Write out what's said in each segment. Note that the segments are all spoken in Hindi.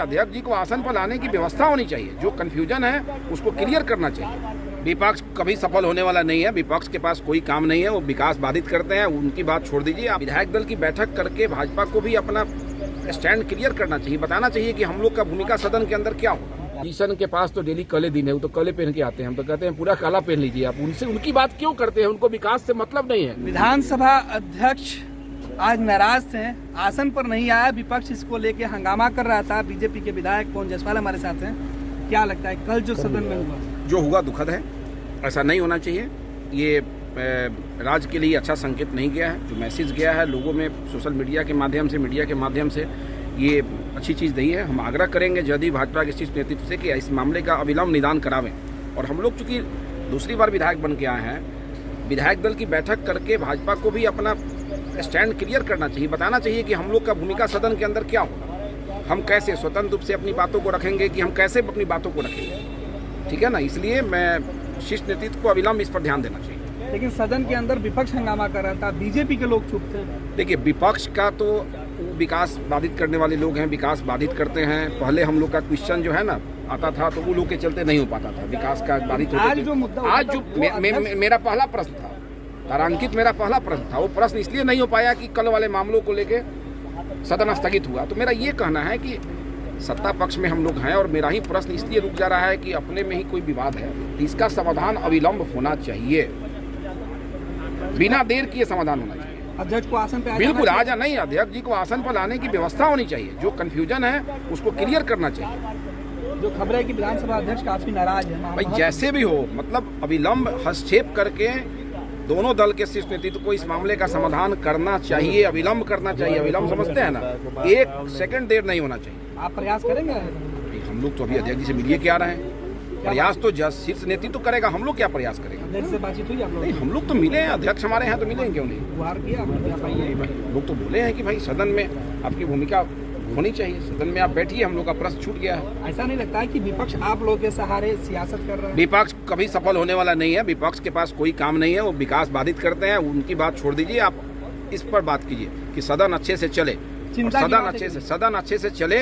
अध्यक्ष जी को आसन पर लाने की व्यवस्था होनी चाहिए। जो कंफ्यूजन है उसको क्लियर करना चाहिए। विपक्ष कभी सफल होने वाला नहीं है। विपक्ष के पास कोई काम नहीं है, वो विकास बाधित करते हैं, उनकी बात छोड़ दीजिए। आप विधायक दल की बैठक करके भाजपा को भी अपना स्टैंड क्लियर करना चाहिए, बताना चाहिए कि हम लोग का भूमिका सदन के अंदर क्या होगा। किशन के पास तो डेली काले दिन है, वो तो काले पहन के आते हैं, हम तो कहते हैं पूरा काला पहन लीजिए। आप उनसे उनकी बात क्यों करते हैं? उनको विकास से मतलब नहीं है। विधानसभा अध्यक्ष आज नाराज थे, आसन पर नहीं आया, विपक्ष इसको लेके हंगामा कर रहा था। बीजेपी के विधायक पवन जायसवाल हमारे साथ हैं। क्या लगता है कल जो सदन में हुआ? जो हुआ दुखद है, ऐसा नहीं होना चाहिए। ये राज्य के लिए अच्छा संकेत नहीं गया है। जो मैसेज गया है लोगों में सोशल मीडिया के माध्यम से, मीडिया के माध्यम से, ये अच्छी चीज़ नहीं है। हम आग्रह करेंगे यदि भाजपा के शीर्ष नेतृत्व से कि इस मामले का अविलंब निदान करावें। और हम लोग चूँकि दूसरी बार विधायक बन के आए हैं, विधायक दल की बैठक करके भाजपा को भी अपना स्टैंड क्लियर करना चाहिए, बताना चाहिए कि हम लोग का भूमिका सदन के अंदर क्या होगा। हम कैसे स्वतंत्र रूप से अपनी बातों को रखेंगे, कि हम कैसे अपनी बातों को रखेंगे, ठीक है ना। इसलिए मैं शीर्ष नेतृत्व को अविलंब इस पर ध्यान देना चाहिए। लेकिन सदन के अंदर विपक्ष हंगामा कर रहा था, बीजेपी के लोग चुप थे। देखिए, विपक्ष का तो विकास बाधित करने वाले लोग हैं, विकास बाधित करते हैं। पहले हम लोग का क्वेश्चन जो है ना आता था, तो वो लोग के चलते नहीं हो पाता था, विकास का बाधित होता था। आज जो मेरा पहला प्रश्न था, तारांकित मेरा पहला प्रश्न था, वो प्रश्न इसलिए नहीं हो पाया कि कल वाले मामलों को लेके सदन स्थगित हुआ। तो मेरा ये कहना है कि सत्ता पक्ष में हम लोग हैं, और मेरा ही प्रश्न इसलिए रुक जा रहा है कि अपने में ही कोई विवाद है, तो इसका समाधान अविलंब होना चाहिए, बिना देर किए समाधान होना चाहिए। अध्यक्ष को आसन पे बिल्कुल आ जा नहीं, अध्यक्ष जी को आसन पर लाने की व्यवस्था होनी चाहिए। जो कंफ्यूजन है उसको क्लियर करना चाहिए। जो खबर है कि विधानसभा अध्यक्ष काफी नाराज है। भाई जैसे भी हो, मतलब अविलंब हस्तक्षेप करके दोनों दल के शीर्ष नेतृत्व को इस मामले का समाधान करना चाहिए, अविलंब करना चाहिए। अविलंब समझते हैं ना, 1 सेकंड देर नहीं होना चाहिए। आप प्रयास करेंगे? हम लोग तो अभी अध्यक्ष जी से मिलिए के आ रहे हैं। प्रयास तो शीर्ष नेतृत्व करेगा, हम लोग क्या प्रयास करेंगे? अध्यक्ष से बातचीत हुई आप लोग? नहीं, हम लोग तो मिले हैं, अध्यक्ष हमारे यहाँ तो मिलेंगे क्यों नहीं। गुहार किया लोग तो बोले हैं कि भाई सदन में आपकी भूमिका होनी चाहिए, सदन में आप बैठिए, हम लोग का प्रश्न छूट गया है। ऐसा नहीं लगता है कि विपक्ष आप लोगों के सहारे सियासत कर रहा है? विपक्ष कभी सफल होने वाला नहीं है। विपक्ष के पास कोई काम नहीं है, वो विकास बाधित करते हैं, उनकी बात छोड़ दीजिए। आप इस पर बात कीजिए कि सदन अच्छे से चले, सदन अच्छे से चले।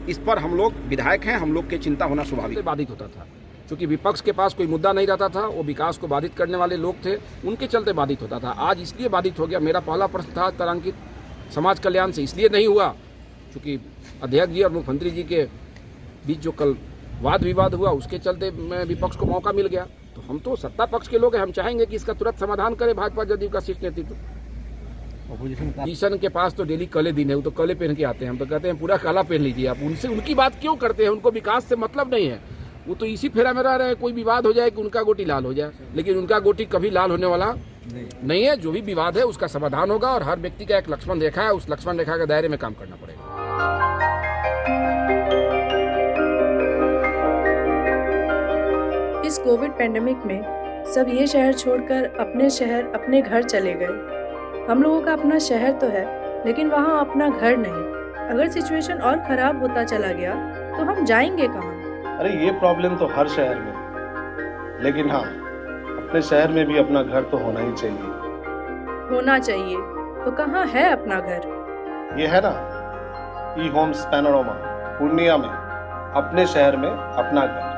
इस पर हम लोग विधायक हैं, हम लोग की चिंता होना स्वाभाविक। बाधित होता था क्योंकि विपक्ष के पास कोई मुद्दा नहीं रहता था, वो विकास को बाधित करने वाले लोग थे, उनके चलते बाधित होता था। आज इसलिए बाधित हो गया। मेरा पहला प्रश्न था तारांकित समाज कल्याण से, इसलिए नहीं हुआ क्योंकि अध्यक्ष जी और मुख्यमंत्री जी के बीच जो कल वाद विवाद हुआ, उसके चलते विपक्ष को मौका मिल गया। तो हम तो सत्ता पक्ष के लोग हैं, हम चाहेंगे कि इसका तुरंत समाधान करे भाजपा जदयू का शीर्ष नेतृत्व। किशन के पास तो डेली काले दिन है, वो तो काले पहन के आते हैं, हम तो कहते हैं पूरा काला पहन लीजिए। आप उनसे उनकी बात क्यों करते हैं? उनको विकास से मतलब नहीं है। वो तो इसी फेरा में रह रहे हैं, कोई विवाद हो जाए कि उनका गोटी लाल हो जाए, लेकिन उनका गोटी कभी लाल होने वाला नहीं है। जो भी विवाद है उसका समाधान होगा, और हर व्यक्ति का एक लक्ष्मण रेखा है, उस लक्ष्मण रेखा के दायरे में काम करना पड़ेगा। इस कोविड पेंडेमिक में सब ये शहर छोड़कर अपने शहर, अपने घर चले गए। हम लोगों का अपना शहर तो है, लेकिन वहाँ अपना घर नहीं। अगर सिचुएशन और खराब होता चला गया तो हम जाएंगे कहाँ? अरे ये प्रॉब्लम तो हर शहर में है, लेकिन हाँ, अपने शहर में भी अपना घर तो होना ही चाहिए। होना चाहिए तो कहाँ है अपना घर? ये है ना, ई-होम्स पैनोरमा, पूर्णिया में, अपने शहर में अपना घर।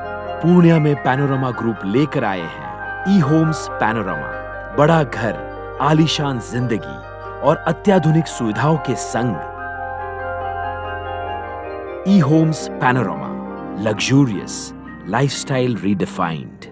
पूर्णिया में पैनोरमा ग्रुप लेकर आए हैं ई-होम्स पैनोरमा। बड़ा घर, आलीशान जिंदगी और अत्याधुनिक सुविधाओं के संग। ई-होम्स पैनोरमा, luxurious lifestyle redefined।